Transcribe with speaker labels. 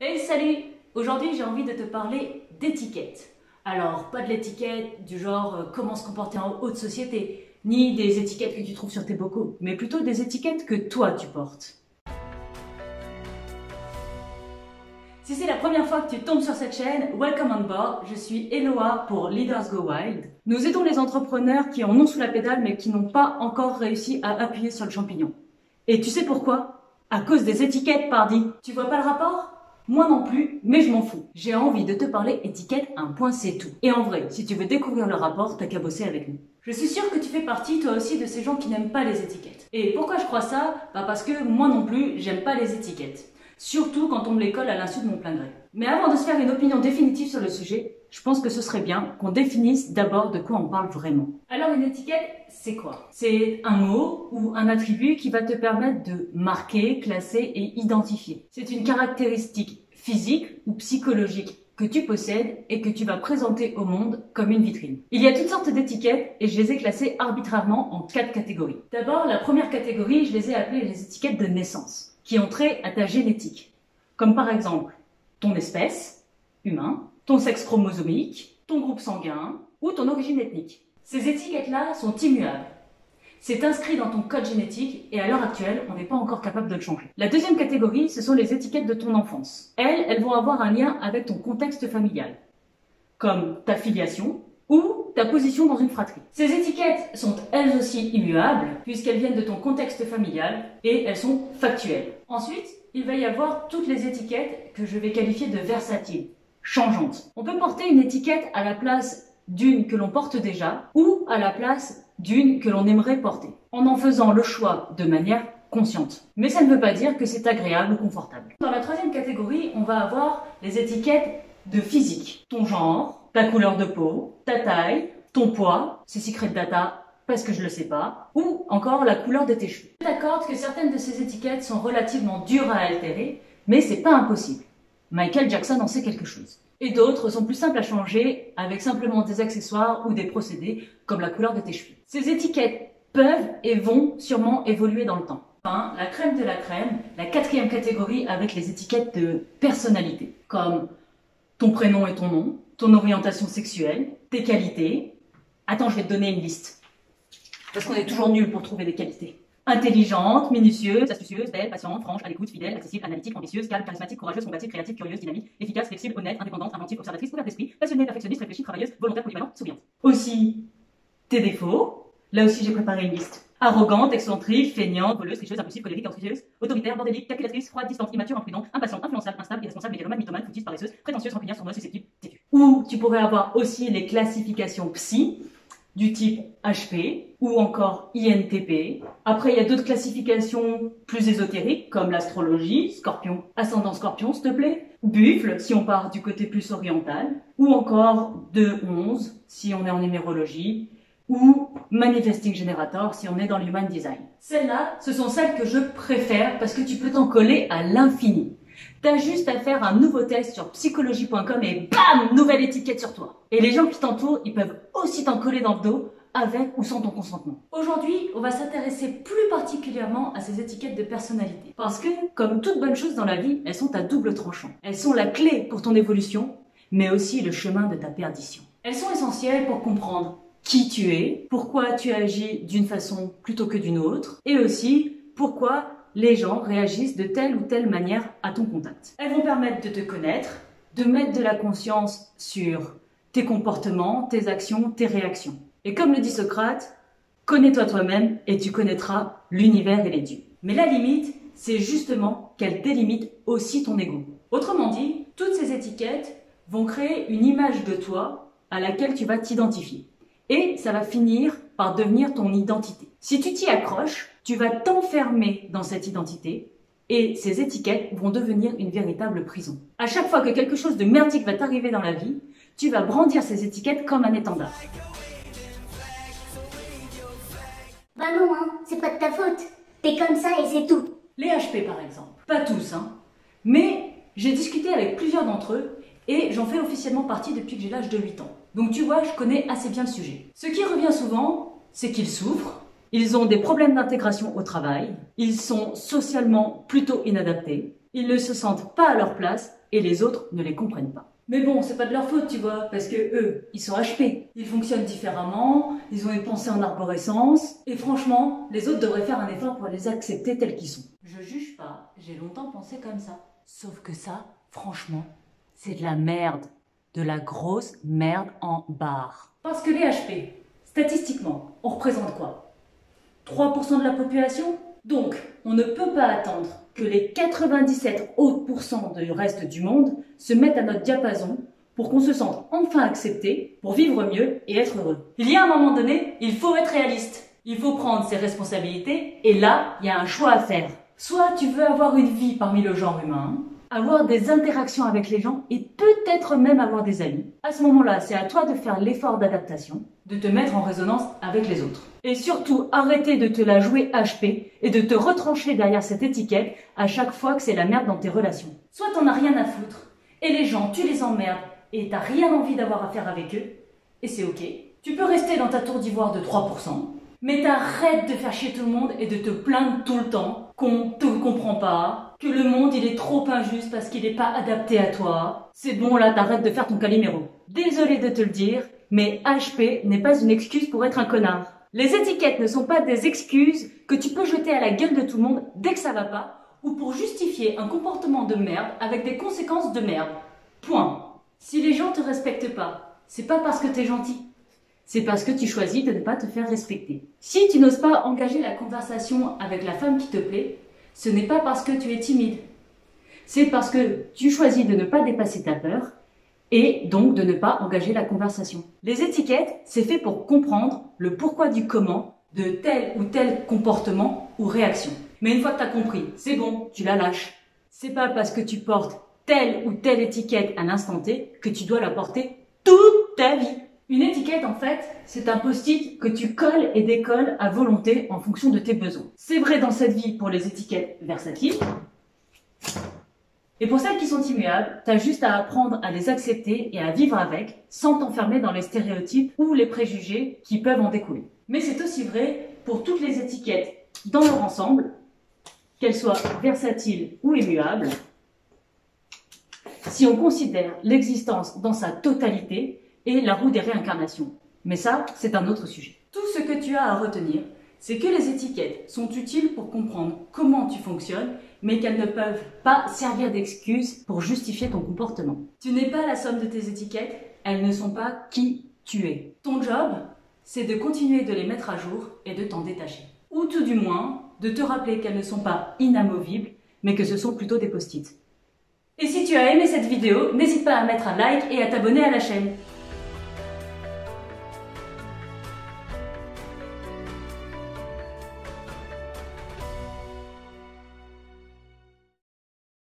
Speaker 1: Hey salut! Aujourd'hui j'ai envie de te parler d'étiquette. Alors pas de l'étiquette du genre comment se comporter en haute société, ni des étiquettes que tu trouves sur tes bocaux, mais plutôt des étiquettes que toi tu portes. Si c'est la première fois que tu tombes sur cette chaîne, welcome on board, je suis Eloa pour Leaders Go Wild. Nous aidons les entrepreneurs qui en ont sous la pédale mais qui n'ont pas encore réussi à appuyer sur le champignon. Et tu sais pourquoi? À cause des étiquettes, pardi. Tu vois pas le rapport? Moi non plus, mais je m'en fous. J'ai envie de te parler étiquette, un point c'est tout. Et en vrai, si tu veux découvrir le rapport, t'as qu'à bosser avec nous. Je suis sûre que tu fais partie toi aussi de ces gens qui n'aiment pas les étiquettes. Et pourquoi je crois ça? Parce que moi non plus, j'aime pas les étiquettes. Surtout quand on me les colle à l'insu de mon plein gré. Mais avant de se faire une opinion définitive sur le sujet, je pense que ce serait bien qu'on définisse d'abord de quoi on parle vraiment. Alors une étiquette, c'est quoi? C'est un mot ou un attribut qui va te permettre de marquer, classer et identifier. C'est une caractéristique physique ou psychologique que tu possèdes et que tu vas présenter au monde comme une vitrine. Il y a toutes sortes d'étiquettes et je les ai classées arbitrairement en 4 catégories. D'abord, la première catégorie, je les ai appelées les étiquettes de naissance, qui ont trait à ta génétique. Comme par exemple, ton espèce, humain, ton sexe chromosomique, ton groupe sanguin ou ton origine ethnique. Ces étiquettes-là sont immuables. C'est inscrit dans ton code génétique et à l'heure actuelle, on n'est pas encore capable de le changer. La deuxième catégorie, ce sont les étiquettes de ton enfance. Elles vont avoir un lien avec ton contexte familial, comme ta filiation ou ta position dans une fratrie. Ces étiquettes sont elles aussi immuables puisqu'elles viennent de ton contexte familial et elles sont factuelles. Ensuite, il va y avoir toutes les étiquettes que je vais qualifier de versatiles, changeantes. On peut porter une étiquette à la place d'une que l'on porte déjà ou à la place d'une que l'on aimerait porter, en faisant le choix de manière consciente. Mais ça ne veut pas dire que c'est agréable ou confortable. Dans la troisième catégorie, on va avoir les étiquettes de physique. Ton genre, ta couleur de peau, ta taille, ton poids, c'est secret data parce que je le sais pas, ou encore la couleur de tes cheveux. Je t'accorde que certaines de ces étiquettes sont relativement dures à altérer, mais c'est pas impossible. Michael Jackson en sait quelque chose. Et d'autres sont plus simples à changer avec simplement des accessoires ou des procédés comme la couleur de tes cheveux. Ces étiquettes peuvent et vont sûrement évoluer dans le temps. Enfin, la crème de la crème, la quatrième catégorie avec les étiquettes de personnalité, comme ton prénom et ton nom, ton orientation sexuelle, tes qualités. Attends, je vais te donner une liste. Parce qu'on est toujours nul pour trouver des qualités. Intelligente, minutieuse, astucieuse, belle, patiente, franche, à l'écoute, fidèle, accessible, analytique, ambitieuse, calme, charismatique, courageuse, combative, créative, curieuse, dynamique, efficace, flexible, honnête, indépendante, inventive, observatrice, ouverte d'esprit, passionnée, perfectionniste, réfléchie, travailleuse, volontaire, polyvalente, souriante. Aussi, tes défauts. Là aussi, j'ai préparé une liste. Arrogante, excentrique, feignante, voleuse, tricheuse, impulsive, colérique, anxieuse, autoritaire, bordélique, calculatrice, froide, distante, immature, imprudente, impatiente, influençable, instable, irresponsable, mégalomane, mythomane, foutiste, paresseuse, prétentieuse, rancunière, sournoise, susceptible, têtue. Ou tu pourrais avoir aussi les classifications psy, du type HP ou encore INTP. Après, il y a d'autres classifications plus ésotériques comme l'astrologie, scorpion, ascendant scorpion, s'il te plaît. Buffle, si on part du côté plus oriental. Ou encore 2-11, si on est en numérologie. Ou Manifesting Generator, si on est dans l'Human Design. Celles-là, ce sont celles que je préfère parce que tu peux t'en coller à l'infini. T'as juste à faire un nouveau test sur psychologie.com et bam, nouvelle étiquette sur toi. Et les gens qui t'entourent, ils peuvent aussi t'en coller dans le dos avec ou sans ton consentement. Aujourd'hui, on va s'intéresser plus particulièrement à ces étiquettes de personnalité. Parce que, comme toute bonne chose dans la vie, elles sont à double tranchant. Elles sont la clé pour ton évolution, mais aussi le chemin de ta perdition. Elles sont essentielles pour comprendre qui tu es, pourquoi tu agis d'une façon plutôt que d'une autre, et aussi pourquoi les gens réagissent de telle ou telle manière à ton contact. Elles vont permettre de te connaître, de mettre de la conscience sur tes comportements, tes actions, tes réactions. Et comme le dit Socrate, connais-toi toi-même et tu connaîtras l'univers et les dieux. Mais la limite, c'est justement qu'elles délimitent aussi ton ego. Autrement dit, toutes ces étiquettes vont créer une image de toi à laquelle tu vas t'identifier. Et ça va finir par devenir ton identité. Si tu t'y accroches, tu vas t'enfermer dans cette identité et ces étiquettes vont devenir une véritable prison. À chaque fois que quelque chose de merdique va t'arriver dans la vie, tu vas brandir ces étiquettes comme un étendard.
Speaker 2: Bah non, hein, c'est pas de ta faute. T'es comme ça et c'est tout.
Speaker 1: Les HP par exemple, pas tous, hein, mais j'ai discuté avec plusieurs d'entre eux et j'en fais officiellement partie depuis que j'ai l'âge de 8 ans. Donc tu vois, je connais assez bien le sujet. Ce qui revient souvent, c'est qu'ils souffrent, ils ont des problèmes d'intégration au travail, ils sont socialement plutôt inadaptés, ils ne se sentent pas à leur place et les autres ne les comprennent pas. Mais bon, c'est pas de leur faute, tu vois, parce que eux, ils sont HP. Ils fonctionnent différemment, ils ont une pensée en arborescence, et franchement, les autres devraient faire un effort pour les accepter tels qu'ils sont. Je juge pas, j'ai longtemps pensé comme ça. Sauf que ça, franchement, c'est de la merde. De la grosse merde en barre. Parce que les HP, statistiquement, on représente quoi? 3% de la population? Donc, on ne peut pas attendre que les 97 autres pourcents du reste du monde se mettent à notre diapason pour qu'on se sente enfin accepté, pour vivre mieux et être heureux. Il y a un moment donné, il faut être réaliste. Il faut prendre ses responsabilités et là, il y a un choix à faire. Soit tu veux avoir une vie parmi le genre humain, avoir des interactions avec les gens et peut-être même avoir des amis. À ce moment-là, c'est à toi de faire l'effort d'adaptation, de te mettre en résonance avec les autres. Et surtout, arrêter de te la jouer HP et de te retrancher derrière cette étiquette à chaque fois que c'est la merde dans tes relations. Soit t'en as rien à foutre, et les gens, tu les emmerdes, et t'as rien envie d'avoir affaire avec eux, et c'est ok. Tu peux rester dans ta tour d'ivoire de 3%, mais t'arrêtes de faire chier tout le monde et de te plaindre tout le temps qu'on te comprend pas, que le monde il est trop injuste parce qu'il n'est pas adapté à toi. C'est bon là, t'arrêtes de faire ton Calimero. Désolé de te le dire, mais HP n'est pas une excuse pour être un connard. Les étiquettes ne sont pas des excuses que tu peux jeter à la gueule de tout le monde dès que ça va pas, ou pour justifier un comportement de merde avec des conséquences de merde. Point. Si les gens te respectent pas, c'est pas parce que t'es gentil. C'est parce que tu choisis de ne pas te faire respecter. Si tu n'oses pas engager la conversation avec la femme qui te plaît, ce n'est pas parce que tu es timide. C'est parce que tu choisis de ne pas dépasser ta peur et donc de ne pas engager la conversation. Les étiquettes, c'est fait pour comprendre le pourquoi du comment de tel ou tel comportement ou réaction. Mais une fois que tu as compris, c'est bon, tu la lâches. C'est pas parce que tu portes telle ou telle étiquette à l'instant T que tu dois la porter toute ta vie. Une étiquette, en fait, c'est un post-it que tu colles et décolles à volonté en fonction de tes besoins. C'est vrai dans cette vie pour les étiquettes versatiles. Et pour celles qui sont immuables, t'as juste à apprendre à les accepter et à vivre avec, sans t'enfermer dans les stéréotypes ou les préjugés qui peuvent en découler. Mais c'est aussi vrai pour toutes les étiquettes dans leur ensemble, qu'elles soient versatiles ou immuables. Si on considère l'existence dans sa totalité, et la roue des réincarnations. Mais ça, c'est un autre sujet. Tout ce que tu as à retenir, c'est que les étiquettes sont utiles pour comprendre comment tu fonctionnes, mais qu'elles ne peuvent pas servir d'excuse pour justifier ton comportement. Tu n'es pas la somme de tes étiquettes, elles ne sont pas qui tu es. Ton job, c'est de continuer de les mettre à jour et de t'en détacher. Ou tout du moins, de te rappeler qu'elles ne sont pas inamovibles, mais que ce sont plutôt des post-it. Et si tu as aimé cette vidéo, n'hésite pas à mettre un like et à t'abonner à la chaîne.